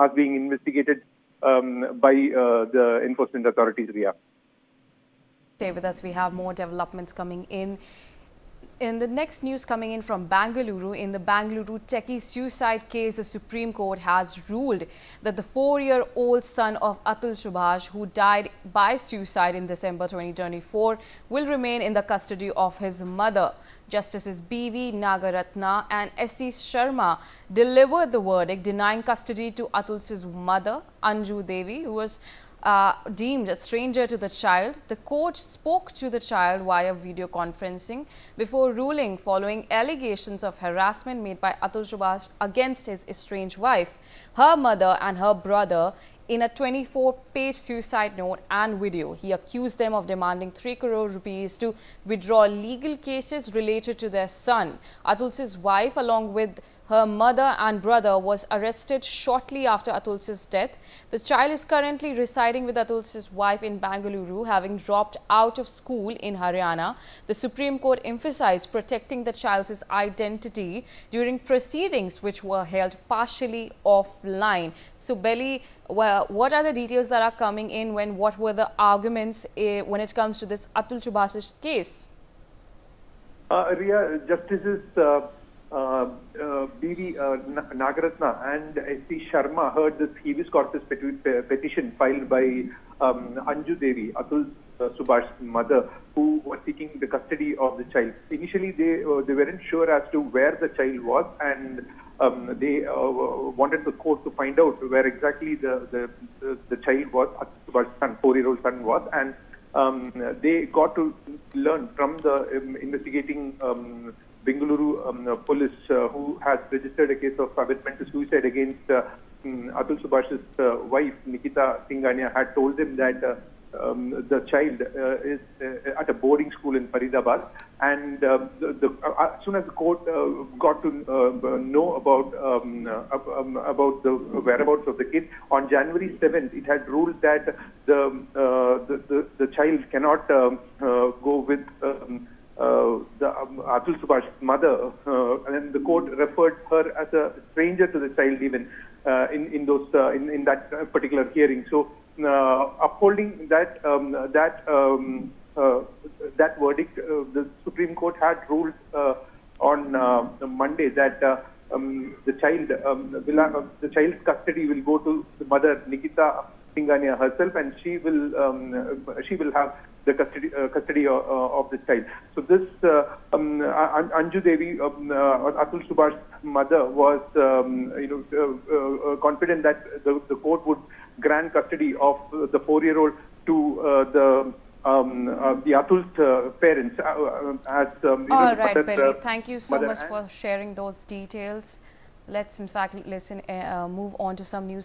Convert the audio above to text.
are being investigated by the enforcement authorities, Ria. Stay with us. We have more developments coming in. In the next news coming in from Bengaluru, in the Bengaluru techie suicide case, the Supreme Court has ruled that the 4-year-old son of Atul Subhash, who died by suicide in December 2024, will remain in the custody of his mother. Justices B.V. Nagarathna and S.C. Sharma delivered the verdict denying custody to Atul's mother, Anju Devi, who was deemed a stranger to the child. The court spoke to the child via video conferencing before ruling following allegations of harassment made by Atul Subhash against his estranged wife, her mother and her brother. In a 24-page suicide note and video, he accused them of demanding 3 crore rupees to withdraw legal cases related to their son. Atul's wife, along with her mother and brother, was arrested shortly after Atul's death. The child is currently residing with Atul's wife in Bengaluru, having dropped out of school in Haryana. The Supreme Court emphasized protecting the child's identity during proceedings which were held partially offline. So, Belly, well, what are the details that are coming in what were the arguments when it comes to this Atul Subhash's case? Ria, Justices B.V. Nagarathna and S.C. Sharma heard this habeas corpus petition filed by Anju Devi, Atul Subhash's mother, who was seeking the custody of the child. Initially, they weren't sure as to where the child was, and they wanted the court to find out where exactly the child was, Atul Subhash's son, 4-year-old son was, and they got to learn from the investigating Bengaluru police, who has registered a case of abetment to suicide against Atul Subhash's wife, Nikita Singhania, had told them that the child is at a boarding school in Faridabad, and as soon as the court got to know about the whereabouts of the kid, on January 7th, it had ruled that the child cannot go with the Atul Subhash's mother, and the court referred her as a stranger to the child even in that particular hearing. So, upholding that verdict, the Supreme Court had ruled on Monday that the child's custody will go to the mother, Nikita Singhania herself, and she will have the custody of the child. So this Anju Devi, Atul Subhash's mother, was confident that the court would grant custody of the 4-year-old to the Atul's parents. All right, Belly. Thank you so much for sharing those details. Let's in fact move on to some news.